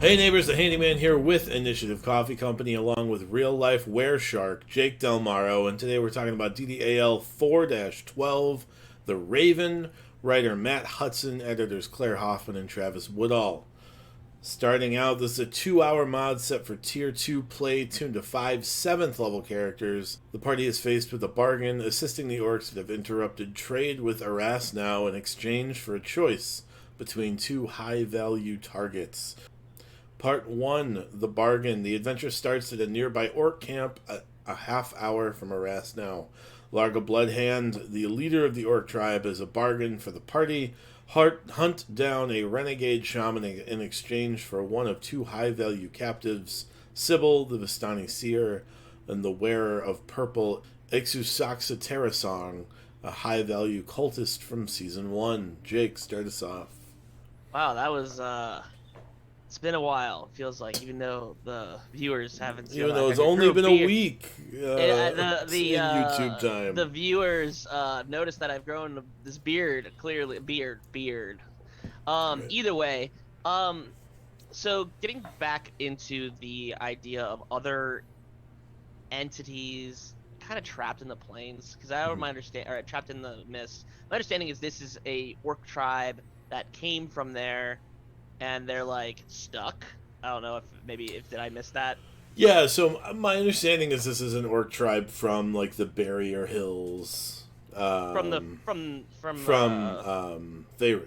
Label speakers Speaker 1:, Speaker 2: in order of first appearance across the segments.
Speaker 1: Hey neighbors, the handyman here with Initiative Coffee Company along with real life wereshark Jake Delmaro, and today we're talking about DDAL 4-12, The Raven, writer Matt Hudson, editors Claire Hoffman and Travis Woodall. Starting out, this is a 2-hour mod set for Tier 2 play tuned to 5 7th level characters. The party is faced with a bargain, assisting the orcs that have interrupted trade with Aras now in exchange for a choice between two high-value targets. Part 1, The Bargain. The adventure starts at a nearby orc camp a half hour from Aras now. Larga Bloodhand, the leader of the orc tribe, is a bargain for the party. Hunt down a renegade shaman in exchange for one of two high-value captives, Sybil, the Vistani seer, and the wearer of purple, Ixusaxa Terrasong, a high-value cultist from Season 1. Jake, start us off.
Speaker 2: Wow, that was it's been a while. It feels like, even though the viewers haven't seen.
Speaker 1: Even though it's only been a week in YouTube time.
Speaker 2: The viewers noticed that I've grown this beard. Clearly, beard.
Speaker 1: Right.
Speaker 2: Either way, so getting back into the idea of other entities kind of trapped in the plains, because I don't or trapped in the mist. My understanding is this is a orc tribe that came from there, and they're like stuck. I don't know if did I miss that?
Speaker 1: Yeah, so my understanding is this is an orc tribe from like the Barrier Hills,
Speaker 2: From
Speaker 1: Faerun, right?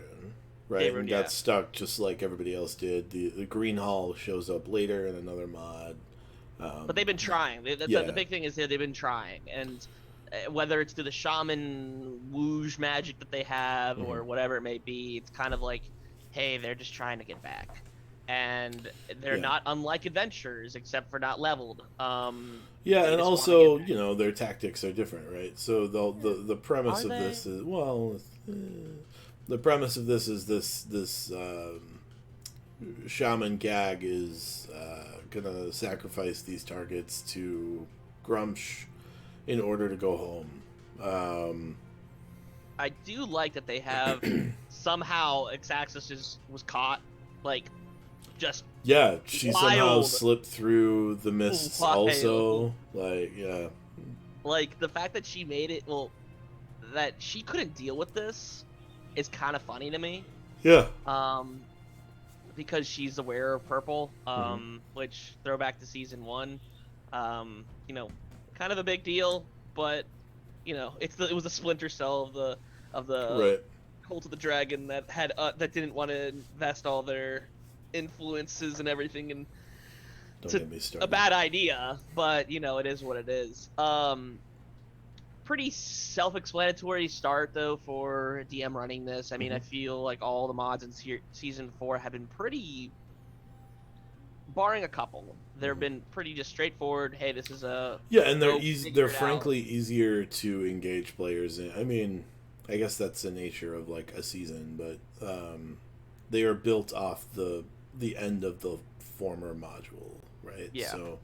Speaker 2: Faerun,
Speaker 1: And
Speaker 2: yeah.
Speaker 1: got stuck just like everybody else did. The Green Hall shows up later in another mod.
Speaker 2: But they've been trying.
Speaker 1: Yeah.
Speaker 2: The big thing is that they've been trying, and whether it's through the shaman whoosh magic that they have or whatever it may be, it's kind of like, hey, they're just trying to get back, and they're not unlike adventurers except for not leveled.
Speaker 1: Yeah, and also, you know, their tactics are different, right? So the premise
Speaker 2: Are
Speaker 1: of
Speaker 2: they?
Speaker 1: this is, well, the premise of this is this shaman gag is gonna sacrifice these targets to Grumsh in order to go home.
Speaker 2: I do like that they have somehow Xaxis was caught, like, just
Speaker 1: Yeah, she somehow
Speaker 2: wild.
Speaker 1: slipped through the mists
Speaker 2: Wild.
Speaker 1: also. Like, yeah.
Speaker 2: Like, the fact that she made it, that she couldn't deal with this is kind of funny to me.
Speaker 1: Yeah.
Speaker 2: Because she's the wearer of purple, which, throwback to Season 1, you know, kind of a big deal, but, you know, it was a splinter cell of the
Speaker 1: Right.
Speaker 2: Cult of the Dragon that had that didn't want to invest all their influences and everything, and
Speaker 1: Don't get me started.
Speaker 2: a bad idea, but, you know, it is what it is. Pretty self-explanatory start, though, for DM running this. I mean, I feel like all the mods in Season 4 have been pretty, barring a couple, they've been pretty just straightforward. Hey, this is a...
Speaker 1: Yeah, and they're
Speaker 2: figure it
Speaker 1: frankly easier to engage players in. I mean, I guess that's the nature of like a season, but they are built off the end of the former module, right?
Speaker 2: Yeah.
Speaker 1: So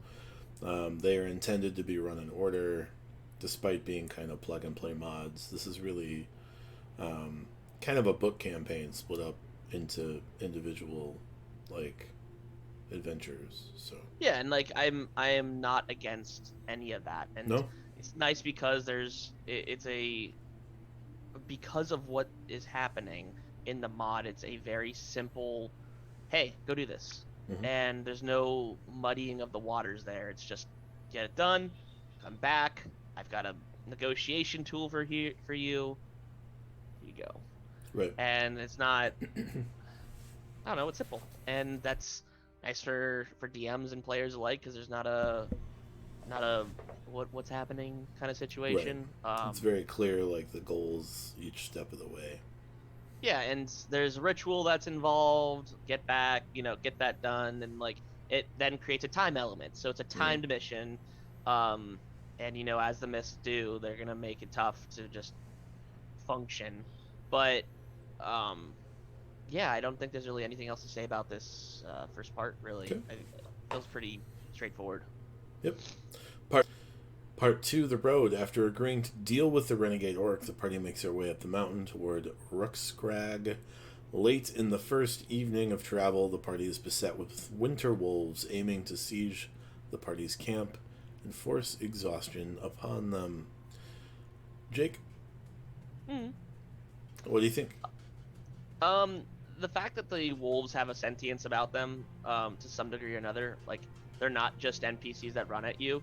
Speaker 1: they are intended to be run in order, despite being kind of plug and play mods. This is really kind of a book campaign split up into individual like adventures. So
Speaker 2: Yeah, and like I am not against any of that, and
Speaker 1: no,
Speaker 2: it's nice because because of what is happening in the mod, it's a very simple, hey, go do this, and there's no muddying of the waters there. It's just get it done, come back. I've got a negotiation tool for you. Here you go.
Speaker 1: right.
Speaker 2: And it's not, I don't know, it's simple, and that's nice for DMs and players alike, because there's not a what's happening kind of situation.
Speaker 1: Right. It's very clear, like the goals each step of the way.
Speaker 2: Yeah, and there's a ritual that's involved. Get back, you know, get that done, and like it then creates a time element. So it's a timed mission, and you know, as the mists do, they're gonna make it tough to just function. But yeah, I don't think there's really anything else to say about this first part. Really,
Speaker 1: Okay.
Speaker 2: I think it feels pretty straightforward.
Speaker 1: Yep. Part 2, The Road. After agreeing to deal with the renegade orc, the party makes their way up the mountain toward Ruxkrag. Late in the first evening of travel, the party is beset with winter wolves aiming to siege the party's camp and force exhaustion upon them. Jake,
Speaker 2: Hmm.
Speaker 1: what do you think?
Speaker 2: The fact that the wolves have a sentience about them, to some degree or another, like they're not just NPCs that run at you,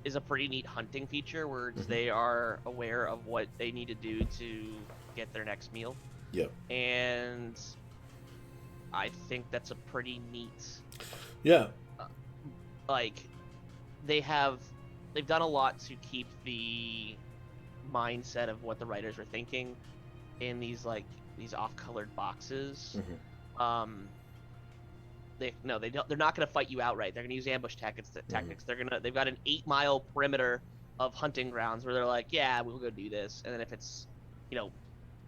Speaker 2: is a pretty neat hunting feature where they are aware of what they need to do to get their next meal.
Speaker 1: Yeah.
Speaker 2: And I think that's a pretty neat,
Speaker 1: Yeah.
Speaker 2: like, they've done a lot to keep the mindset of what the writers were thinking in these off-colored boxes. They're not going to fight you outright. They're going to use ambush tactics. They've got an 8-mile perimeter of hunting grounds where they're like, yeah, we'll go do this. And then if it's,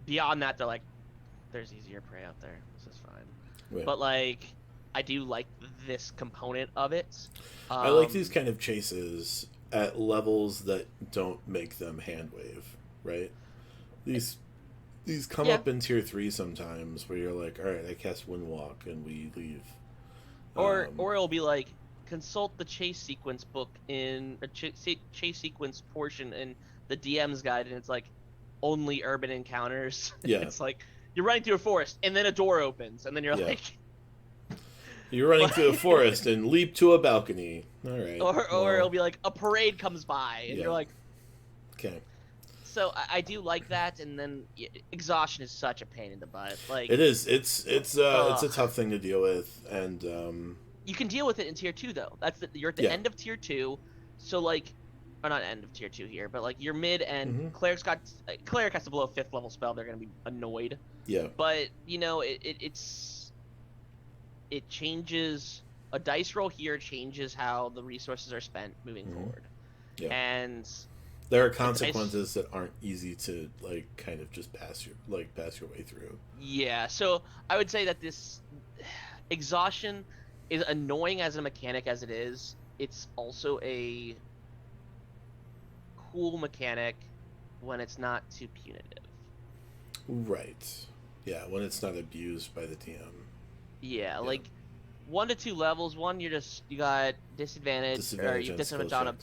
Speaker 2: beyond that, they're like, there's easier prey out there. This is fine.
Speaker 1: Right.
Speaker 2: But I do like this component of it.
Speaker 1: I like these kind of chases at levels that don't make them hand wave, right? These come up in tier 3 sometimes where you're like, all right, I cast Windwalk and we leave.
Speaker 2: Or it'll be like, consult the chase sequence book in a chase sequence portion in the DM's guide, and it's like only urban encounters.
Speaker 1: Yeah.
Speaker 2: It's like you're running through a forest and then a door opens and then you're like,
Speaker 1: you're running through a forest and leap to a balcony. All right.
Speaker 2: Or it'll be like a parade comes by and you're like,
Speaker 1: okay.
Speaker 2: So I do like that, and then exhaustion is such a pain in the butt. Like
Speaker 1: it is. It's a tough thing to deal with, and
Speaker 2: you can deal with it in tier 2 though. You're at the end of tier 2, so or not end of tier 2 here, but you're mid and cleric has to blow a 5th level spell. They're gonna be annoyed.
Speaker 1: Yeah.
Speaker 2: But it changes. A dice roll here changes how the resources are spent moving forward.
Speaker 1: Yeah.
Speaker 2: And
Speaker 1: there are consequences that aren't easy to kind of just pass your way through.
Speaker 2: Yeah, so I would say that this exhaustion is annoying as a mechanic as it is. It's also a cool mechanic when it's not too punitive.
Speaker 1: Right. Yeah, when it's not abused by the DM.
Speaker 2: Yeah, 1 to 2 levels. One, you got disadvantage on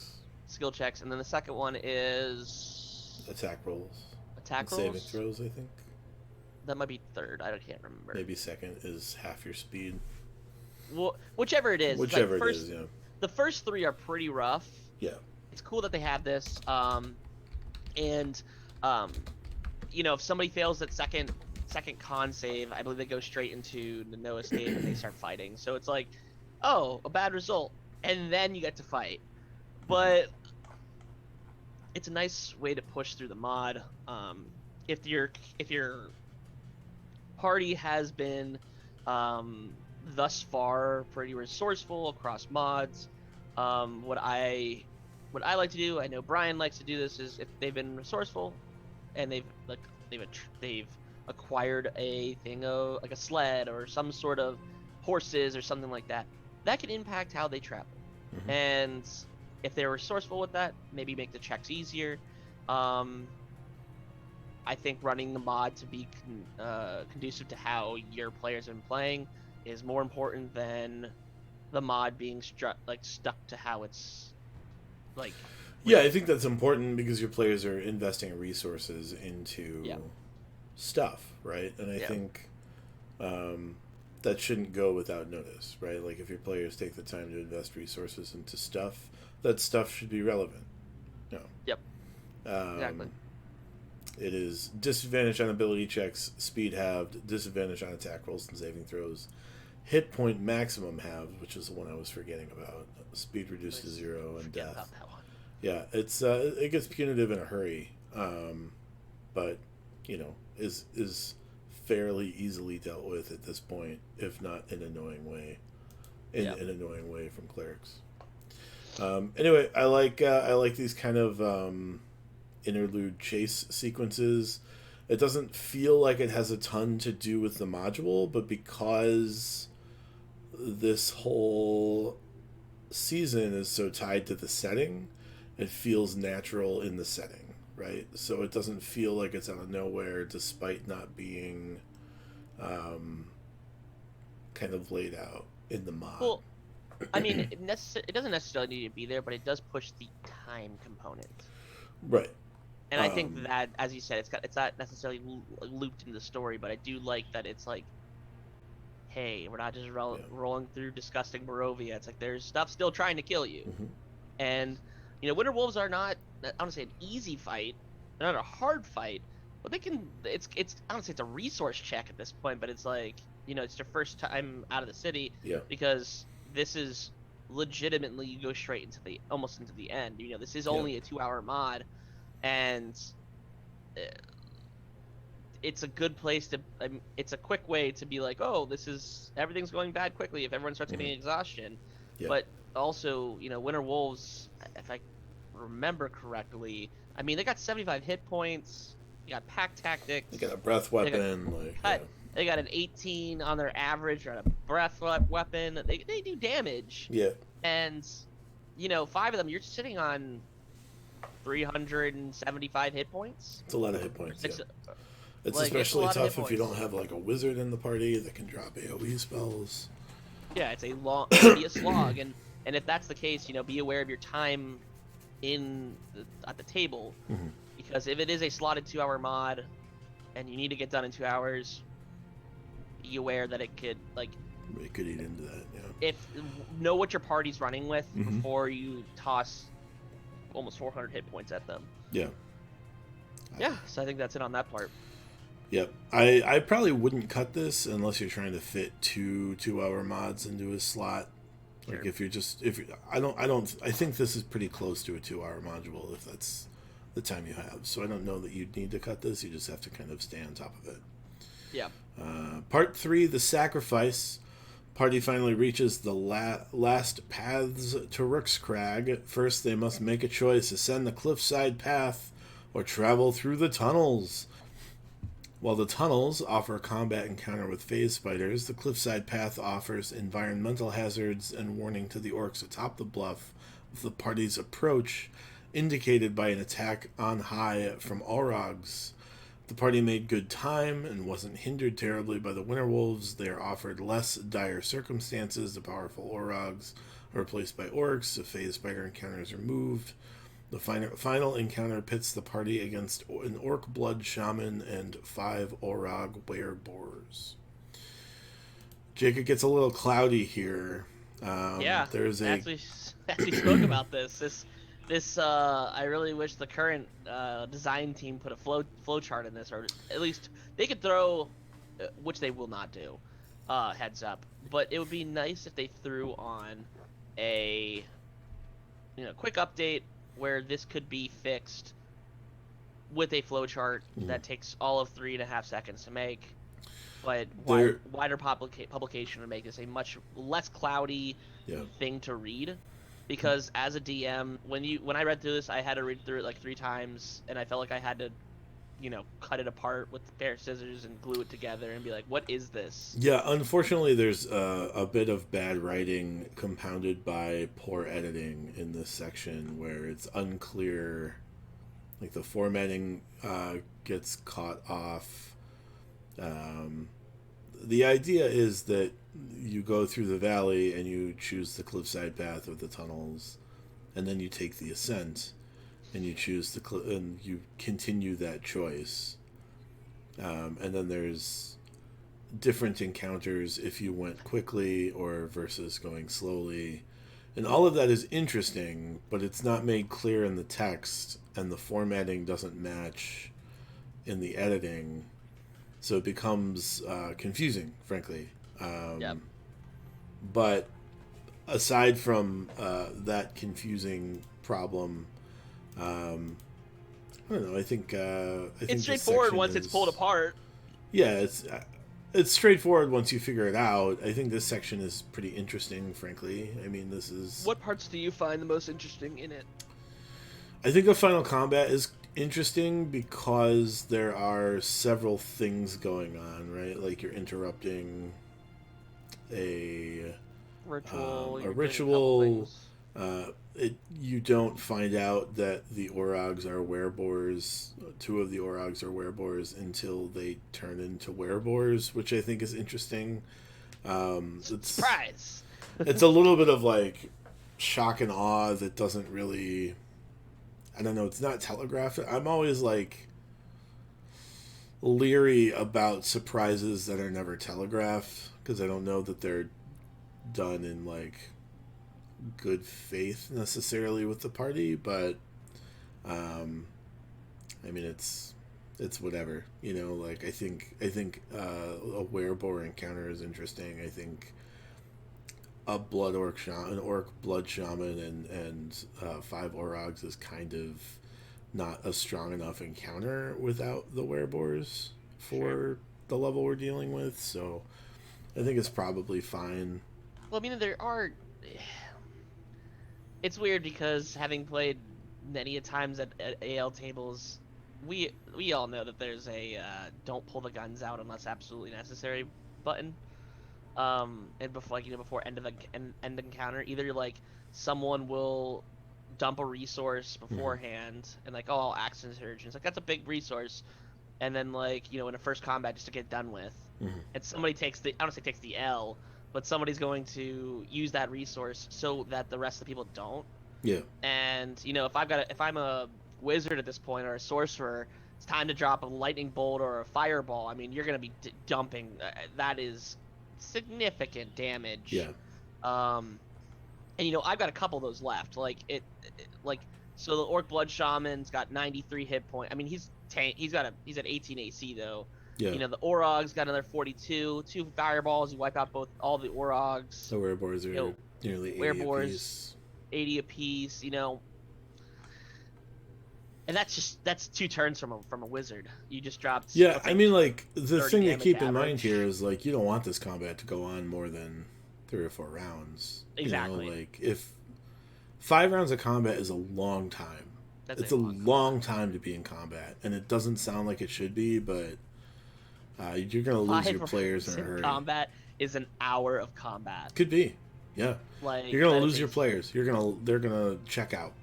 Speaker 2: skill checks, and then the second one is
Speaker 1: attack rolls.
Speaker 2: Saving
Speaker 1: throws, I think.
Speaker 2: That might be third. I can't remember.
Speaker 1: Maybe second is half your speed.
Speaker 2: Well, whichever it is.
Speaker 1: It is, yeah.
Speaker 2: The first 3 are pretty rough.
Speaker 1: Yeah.
Speaker 2: It's cool that they have this. If somebody fails that second con save, I believe they go straight into the no escape and they start fighting. So it's like, oh, a bad result, and then you get to fight. But it's a nice way to push through the mod. If your party has been thus far pretty resourceful across mods, what I like to do, I know Brian likes to do this, is if they've been resourceful and they've acquired a thing like a sled or some sort of horses or something like that, that can impact how they travel. And if they're resourceful with that, maybe make the checks easier. I think running the mod to be conducive to how your players have been playing is more important than the mod being stuck to how it's
Speaker 1: Yeah, I think that's important because your players are investing resources into stuff, right? And I think that shouldn't go without notice, right? If your players take the time to invest resources into stuff, that stuff should be relevant. No.
Speaker 2: Yep. Exactly.
Speaker 1: It is disadvantage on ability checks, speed halved, disadvantage on attack rolls and saving throws, hit point maximum halved, which is the one I was forgetting about. Speed reduced to 0 and death.
Speaker 2: About that one.
Speaker 1: Yeah, it gets punitive in a hurry, but is fairly easily dealt with at this point, if not in an annoying way. An annoying way from clerics. Anyway, I like these kind of interlude chase sequences. It doesn't feel like it has a ton to do with the module, but because this whole season is so tied to the setting, it feels natural in the setting, right? So it doesn't feel like it's out of nowhere, despite not being kind of laid out in the mod.
Speaker 2: Well, I mean, it doesn't necessarily need to be there, but it does push the time component.
Speaker 1: Right.
Speaker 2: And I think that, as you said, it's not necessarily looped into the story, but I do like that it's like, hey, we're not just rolling through disgusting Barovia. It's like there's stuff still trying to kill you.
Speaker 1: Mm-hmm.
Speaker 2: And, Winter Wolves are not, I don't say an easy fight. They're not a hard fight. But they can, it's I don't say it's a resource check at this point, but it's like, it's your first time out of the city.
Speaker 1: Yeah.
Speaker 2: Because this is legitimately, you go straight into almost into the end. This is only a 2-hour mod. And it's a good place to, it's a quick way to be like, oh, everything's going bad quickly if everyone starts getting exhaustion.
Speaker 1: Yeah.
Speaker 2: But also, Winter Wolves, if I remember correctly, I mean, they got 75 hit points. You got pack tactics.
Speaker 1: They got a breath weapon.
Speaker 2: They got an 18 on their average, or a breath weapon. They do damage.
Speaker 1: Yeah.
Speaker 2: And, 5 of them, you're sitting on 375 hit points.
Speaker 1: It's a lot of hit points. It's
Speaker 2: like,
Speaker 1: especially tough if you don't have like a wizard in the party that can drop AoE spells.
Speaker 2: Yeah, it's a slog, and if that's the case, be aware of your time at the table, because if it is a slotted 2-hour mod, and you need to get done in 2 hours, be aware that it could
Speaker 1: eat into that. Yeah.
Speaker 2: Know what your party's running with before you toss almost 400 hit points at them.
Speaker 1: Yeah.
Speaker 2: Yeah, so I think that's it on that part.
Speaker 1: Yep. I probably wouldn't cut this unless you're trying to fit 2-hour mods into a slot. Like sure. I think this is pretty close to a 2-hour module if that's the time you have. So I don't know that you'd need to cut this. You just have to kind of stay on top of it.
Speaker 2: Yeah.
Speaker 1: Part 3, the sacrifice. Party finally reaches the last paths to Rookscrag. First, they must make a choice: ascend the cliffside path or travel through the tunnels. While the tunnels offer a combat encounter with phase spiders, the cliffside path offers environmental hazards and warning to the orcs atop the bluff of the party's approach, indicated by an attack on high from Aurogs. The party made good time and wasn't hindered terribly by the Winter Wolves. They are offered less dire circumstances. The powerful Aurogs are replaced by orcs. The phase spider encounter is removed. The final encounter pits the party against an orc blood shaman and 5 Aurog wereboars. Jake, it gets a little cloudy here. There's
Speaker 2: as we spoke about this, I really wish the current design team put a flow chart in this, or at least they could throw, which they will not do, heads up. But it would be nice if they threw on a quick update where this could be fixed with a flowchart that takes all of 3.5 seconds to make, but wider publication would make this a much less cloudy thing to read. Because as a DM, when I read through this, I had to read through it like 3 times, and I felt like I had to, cut it apart with a pair of scissors and glue it together and be like, what is this? Yeah,
Speaker 1: unfortunately, there's a bit of bad writing compounded by poor editing in this section where it's unclear, like the formatting gets caught off. The idea is that you go through the valley and you choose the cliffside path or the tunnels, and then you take the ascent and you choose and you continue that choice. And then there's different encounters if you went quickly or versus going slowly. And all of that is interesting, but it's not made clear in the text, and the formatting doesn't match in the editing. So it becomes confusing, frankly. But aside from that confusing problem, I don't know. I think
Speaker 2: it's straightforward once it's pulled apart.
Speaker 1: Yeah, it's straightforward once you figure it out. I think this section is pretty interesting, frankly. I mean, this is...
Speaker 2: What parts do you find the most interesting in it?
Speaker 1: I think the final combat is interesting because there are several things going on, right? Like you're interrupting a ritual. you don't find out that the Orogs are werebores. Two of the Orogs are werebores until they turn into werebores, which I think is interesting. It's
Speaker 2: Surprise.
Speaker 1: it's a little bit of like shock and awe that doesn't really. I don't know. It's not telegraphed. I'm always like leery about surprises that are never telegraphed because I don't know that they're done in like good faith necessarily with the party, but I mean it's whatever, you know. Like I think a werebore encounter is interesting. I think a blood orc shaman, an orc blood shaman, and five orogs is kind of not a strong enough encounter without the werebores for
Speaker 2: Sure.
Speaker 1: the level we're dealing with. So I think it's probably fine.
Speaker 2: Well, I mean, there are. It's weird because having played many a times at AL tables, we all know that there's a don't pull the guns out unless absolutely necessary button. And before, like, before end of the end encounter, either like someone will dump a resource
Speaker 1: Mm-hmm.
Speaker 2: beforehand and like, oh, I'll axe surge, and it's like that's a big resource, and then like in a first combat just to get done with,
Speaker 1: Mm-hmm.
Speaker 2: and somebody takes the, I don't say takes the L, but somebody's going to use that resource so that the rest of the people don't.
Speaker 1: Yeah.
Speaker 2: And if I'm a wizard at this point or a sorcerer, it's time to drop a lightning bolt or a fireball. I mean, you're gonna be dumping. That is significant damage.
Speaker 1: Yeah.
Speaker 2: Um, and I've got a couple of those left. Like so the orc blood shaman's got 93 hit point. I mean, he's at 18 AC though.
Speaker 1: Yeah.
Speaker 2: The orog's got another 42. Two fireballs, you wipe out all the orogs.
Speaker 1: The werebores
Speaker 2: You
Speaker 1: are
Speaker 2: know,
Speaker 1: nearly 80
Speaker 2: wereboars
Speaker 1: apiece.
Speaker 2: 80 apiece. And that's two turns from a wizard. You just dropped
Speaker 1: Yeah,
Speaker 2: what's
Speaker 1: I
Speaker 2: like
Speaker 1: mean, like, the
Speaker 2: 30
Speaker 1: thing to
Speaker 2: damage
Speaker 1: keep in mind
Speaker 2: average.
Speaker 1: here is, like, you don't want this combat to go on more than 3 or 4 rounds.
Speaker 2: Exactly.
Speaker 1: Like, if 5 rounds of combat is a long time.
Speaker 2: That's
Speaker 1: It's
Speaker 2: a
Speaker 1: a
Speaker 2: long combat.
Speaker 1: long time to be in combat, and it doesn't sound like it should be, but you're going to lose your
Speaker 2: Five
Speaker 1: players
Speaker 2: rounds
Speaker 1: in a
Speaker 2: in
Speaker 1: hurry.
Speaker 2: combat is an hour of combat.
Speaker 1: Could be. Yeah. You're
Speaker 2: Like
Speaker 1: going
Speaker 2: that
Speaker 1: to
Speaker 2: is
Speaker 1: lose your
Speaker 2: a
Speaker 1: players. They're going to check out.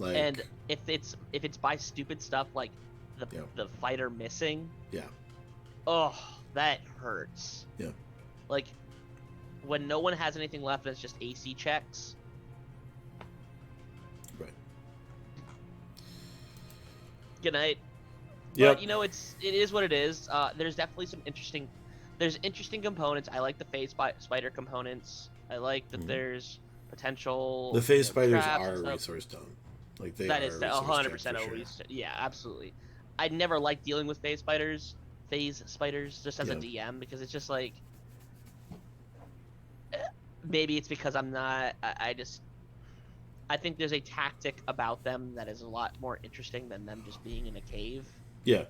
Speaker 2: And
Speaker 1: Like,
Speaker 2: if it's by stupid stuff like the
Speaker 1: yeah.
Speaker 2: the fighter missing,
Speaker 1: Yeah.
Speaker 2: oh, that hurts.
Speaker 1: Yeah.
Speaker 2: Like when no one has anything left and it's just AC checks.
Speaker 1: Right.
Speaker 2: Good night.
Speaker 1: Yep.
Speaker 2: But it is what it is. There's definitely there's interesting components. I like the spider components. I like that
Speaker 1: Mhm.
Speaker 2: there's potential
Speaker 1: The phase spiders
Speaker 2: traps and
Speaker 1: are
Speaker 2: stuff.
Speaker 1: resource dump. Like, they
Speaker 2: That
Speaker 1: are
Speaker 2: is
Speaker 1: a
Speaker 2: a
Speaker 1: resource
Speaker 2: hundred
Speaker 1: check
Speaker 2: percent
Speaker 1: for sure.
Speaker 2: always. Yeah, absolutely. I never like dealing with phase spiders, just as a
Speaker 1: Yeah.
Speaker 2: DM, because it's just like maybe it's because I'm not. I think there's a tactic about them that is a lot more interesting than them just being in a cave.
Speaker 1: Yeah.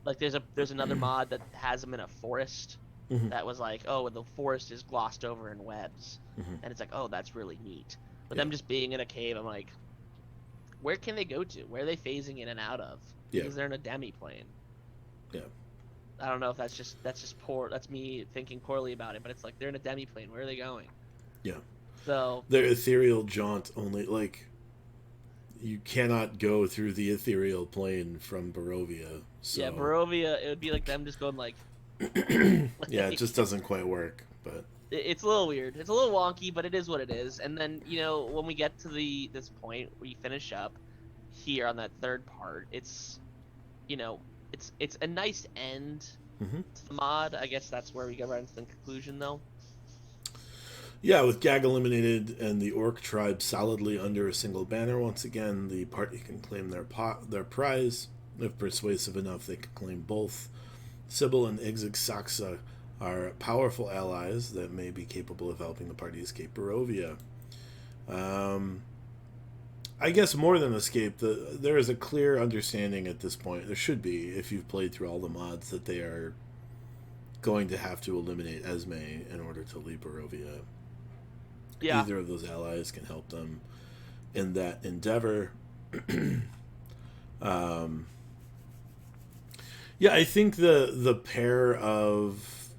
Speaker 2: Like there's another mod that has them in a forest.
Speaker 1: Mm-hmm.
Speaker 2: That was like, oh, the forest is glossed over in webs,
Speaker 1: Mm-hmm.
Speaker 2: and it's like, oh, that's really neat. But
Speaker 1: Yeah.
Speaker 2: them just being in a cave, I'm like, where can they go to? Where are they phasing in and out of?
Speaker 1: Yeah.
Speaker 2: Because they're in a demi plane.
Speaker 1: Yeah.
Speaker 2: I don't know if that's just poor. That's me thinking poorly about it. But it's like they're in a demi plane. Where are they going?
Speaker 1: Yeah.
Speaker 2: So
Speaker 1: Their ethereal jaunt only, like, you cannot go through the ethereal plane from Barovia. So
Speaker 2: yeah, Barovia. It would be like them just going like.
Speaker 1: yeah, it just doesn't quite work. But
Speaker 2: It's a little weird. It's a little wonky, but it is what it is. And then when we get to this point, we finish up here on that third part. You know, it's a nice end
Speaker 1: mm-hmm.
Speaker 2: to the mod. I guess that's where we go right into the conclusion, though.
Speaker 1: Yeah, with Gag eliminated and the Orc tribe solidly under a single banner once again, the party can claim their prize. If persuasive enough, they can claim both. Sybil and Igzig Saxa are powerful allies that may be capable of helping the party escape Barovia. I guess more than escape, there is a clear understanding at this point, there should be, if you've played through all the mods, that they are going to have to eliminate Esme in order to leave Barovia.
Speaker 2: Yeah.
Speaker 1: Either of those allies can help them in that endeavor. Yeah, I think the pair of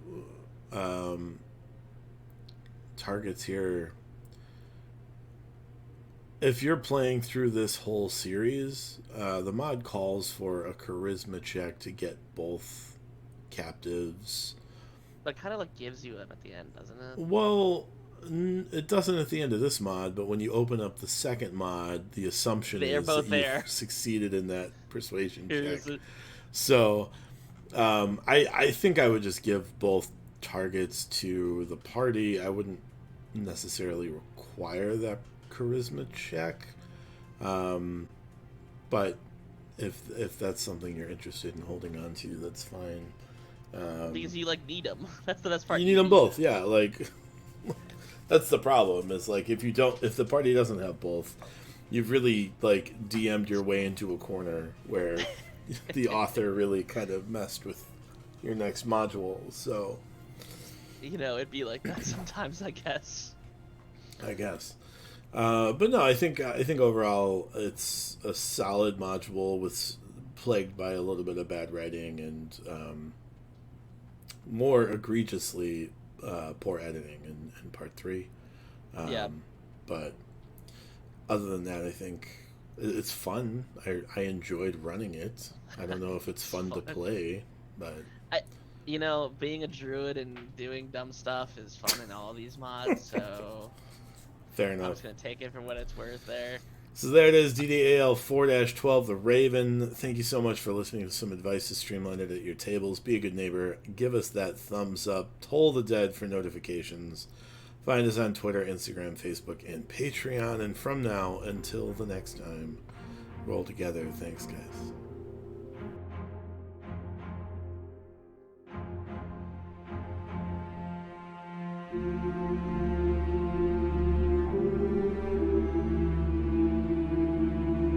Speaker 1: targets here if you're playing through this whole series, the mod calls for a charisma check to get both captives.
Speaker 2: But kind of like gives you them at the end, doesn't it?
Speaker 1: Well, it doesn't at the end of this mod, but when you open up the second mod, the assumption
Speaker 2: They're
Speaker 1: is
Speaker 2: both
Speaker 1: that
Speaker 2: there.
Speaker 1: you've succeeded in that persuasion
Speaker 2: Here's
Speaker 1: check.
Speaker 2: it.
Speaker 1: So, I think I would just give both targets to the party. I wouldn't necessarily require that charisma check, but if that's something you're interested in holding on to, that's fine.
Speaker 2: Because you like need them. That's the best part.
Speaker 1: You need them both, yeah. Like that's the problem. Is like if the party doesn't have both, you've really like DM'd your way into a corner where the author really kind of messed with your next module. So
Speaker 2: It'd be like that sometimes, I guess.
Speaker 1: I guess. But no, I think overall it's a solid module with plagued by a little bit of bad writing and more egregiously poor editing in part 3.
Speaker 2: Yeah.
Speaker 1: But other than that, I think it's fun. I enjoyed running it. I don't know if it's fun to play, but
Speaker 2: Being a druid and doing dumb stuff is fun in all these mods, so
Speaker 1: fair
Speaker 2: I'm
Speaker 1: enough.
Speaker 2: just gonna take it for what it's worth there.
Speaker 1: So there it is, DDAL 4-12, The Raven. Thank you so much for listening to some advice to streamline it at your tables. Be a good neighbor. Give us that thumbs up. Toll the dead for notifications. Find us on Twitter, Instagram, Facebook, and Patreon. And from now until the next time, roll together. Thanks, guys.